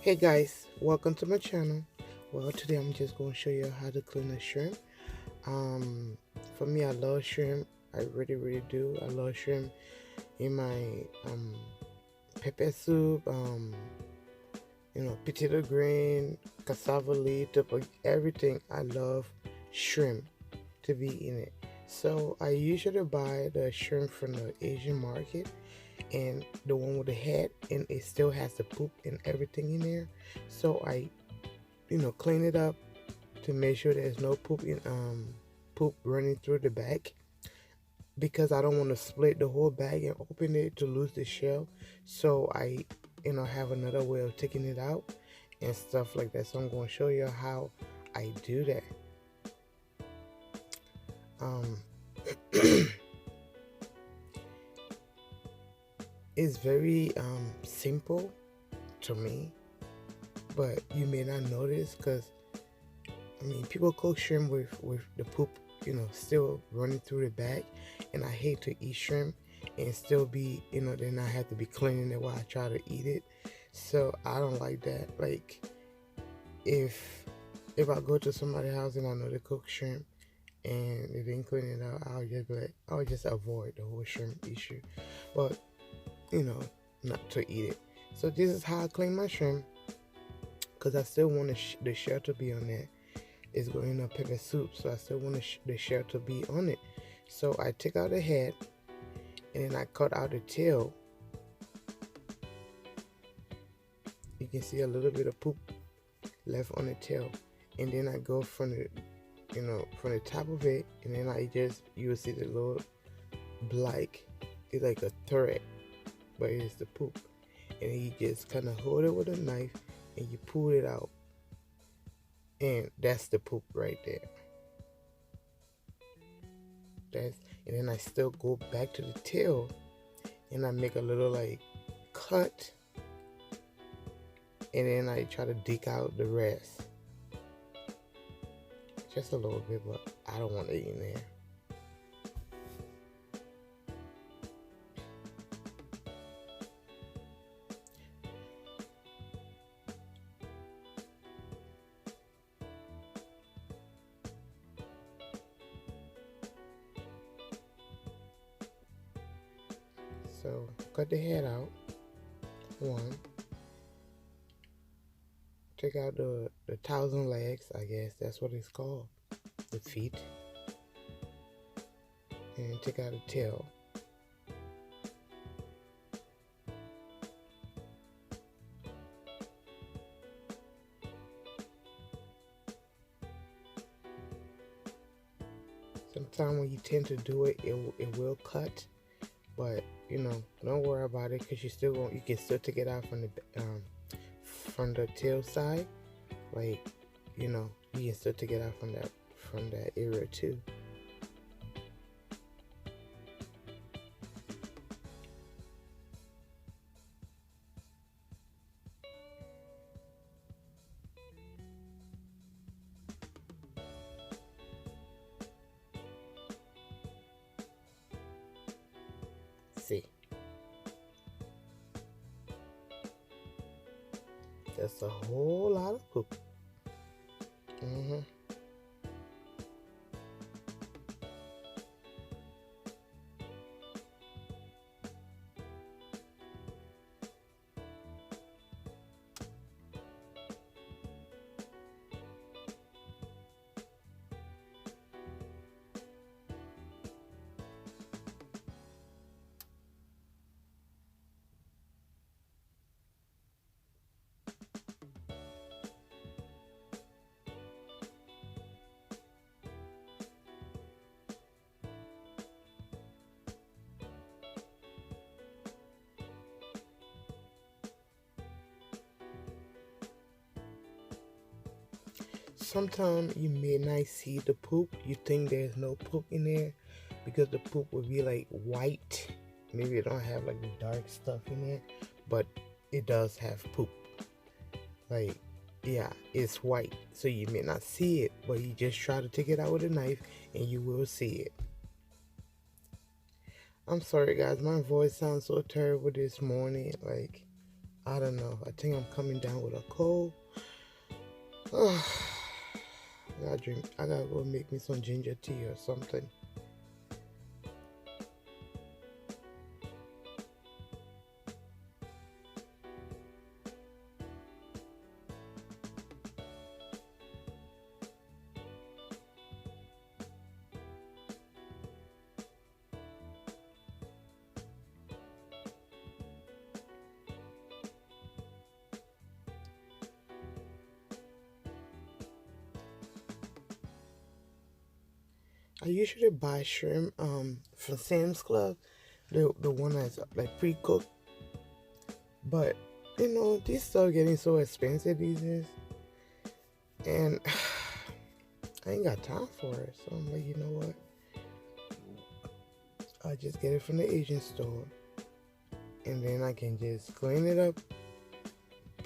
Hey guys, welcome to my channel. Well, today I'm just going to show you how to clean a shrimp. Um, for me, I love shrimp. I really do. I love shrimp in my pepper soup. Potato grain, cassava leaf, everything. I love shrimp to be in it. So I usually buy the shrimp from the Asian market and the one with the head, and it still has the poop and everything in there. So I clean it up to make sure there's no poop running through the bag, because I don't want to split the whole bag and open it to lose the shell. So I have another way of taking it out and stuff like that. So I'm going to show you how I do that. um it's very simple to me, but you may not notice because people cook shrimp with the poop, still running through the bag, and I hate to eat shrimp and still be, then I have to be cleaning it while I try to eat it. So I don't like that. Like, if I go to somebody's house and I know they cook shrimp and they didn't clean it out, I'll just be like, I'll just avoid the whole shrimp issue. But you know, not to eat it. So this is how I clean my shrimp, because I still want the shell to be on there. It's going in a pepper soup, so I still want the shell to be on it. So I take out the head and then I cut out the tail. You can see a little bit of poop left on the tail, and then I go from the top of it, and then you will see the little black. It's like a thread, but it's the poop, and you just kind of hold it with a knife and you pull it out, and that's the poop right there. That's And then I still go back to the tail and I make a little like cut, and then I try to dig out the rest, just a little bit, but I don't want it in there. So cut the head out. One, take out the thousand legs, I guess that's what it's called, the feet, and take out the tail. Sometimes when you tend to do it, it will cut, but don't worry about it, because you can still take it out from the tail side. Like, you can still take it out from that area too. See, that's a whole lot of poop. hmm Sometimes you may not see the poop. You think there's no poop in there because the poop will be like white. Maybe it don't have like the dark stuff in there, but it does have poop. Like, yeah, it's white, so you may not see it, but you just try to take it out with a knife and you will see it. I'm sorry guys, my voice sounds so terrible this morning. Like, I don't know. I think I'm coming down with a cold. I gotta go make me some ginger tea or something. I usually buy shrimp from Sam's Club, the one that's like pre-cooked. But you know, these stuff getting so expensive these days, and I ain't got time for it. So I'm like, you know what? I just get it from the Asian store, and then I can just clean it up,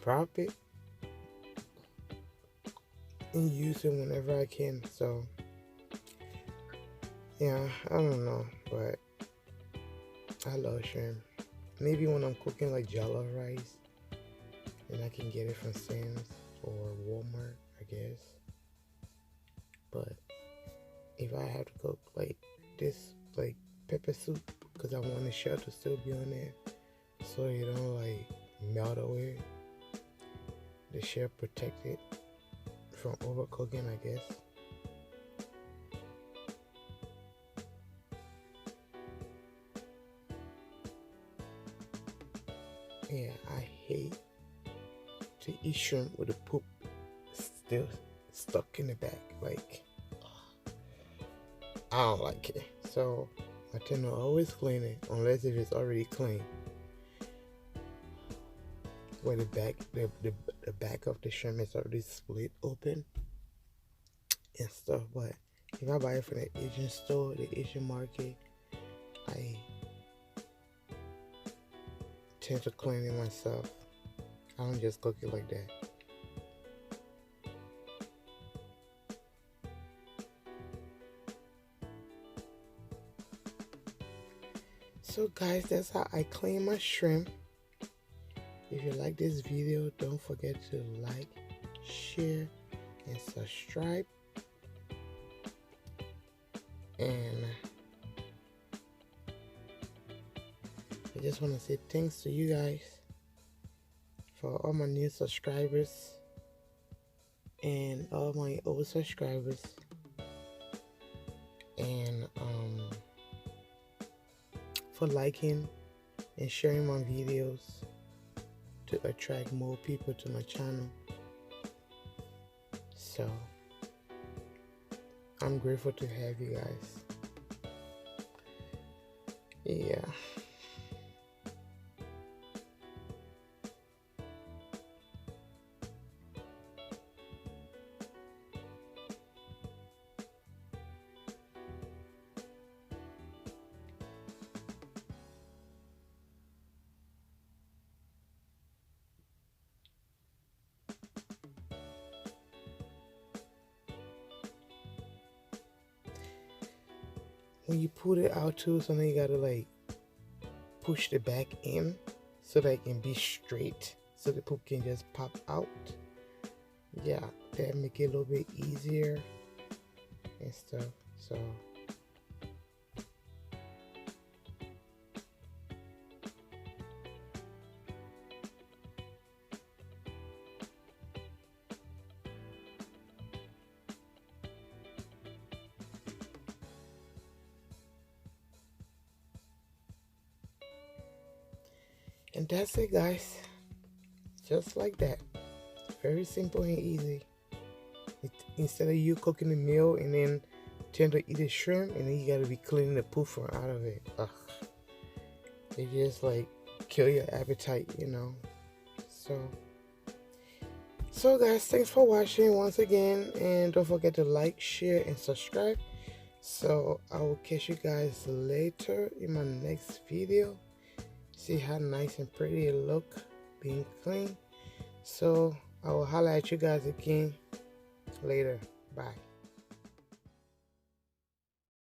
prop it, and use it whenever I can. So yeah, I don't know, but I love shrimp. Maybe when I'm cooking like jollof rice, and I can get it from Sam's or Walmart, I guess. But if I have to cook like this, like pepper soup, because I want the shell to still be on there, so you don't like melt away. The shell protect it from overcooking, I guess. Yeah, I hate to eat shrimp with the poop still stuck in the back. Like, I don't like it. So I tend to always clean it, unless if it's already clean. Where the back of the shrimp is already split open and stuff. But if I buy it from the Asian store, the Asian market, I tend to clean it myself. I don't just cook it like that. So guys, that's how I clean my shrimp. If you like this video, don't forget to like, share, and subscribe. And I just want to say thanks to you guys for all my new subscribers and all my old subscribers. And for liking and sharing my videos to attract more people to my channel. So I'm grateful to have you guys. Yeah. When you put it out too, sometimes you gotta like push the back in so that it can be straight, so the poop can just pop out. Yeah, that make it a little bit easier and stuff. So and that's it guys, just like that. Very simple and easy. Instead of you cooking the meal and then tend to eat the shrimp and then you gotta be cleaning the poop from out of it. Ugh. It just like kill your appetite, you know. So guys, thanks for watching once again, and don't forget to like, share, and subscribe. So I will catch you guys later in my next video. See how nice and pretty it look being clean. So I will holler at you guys again later. Bye.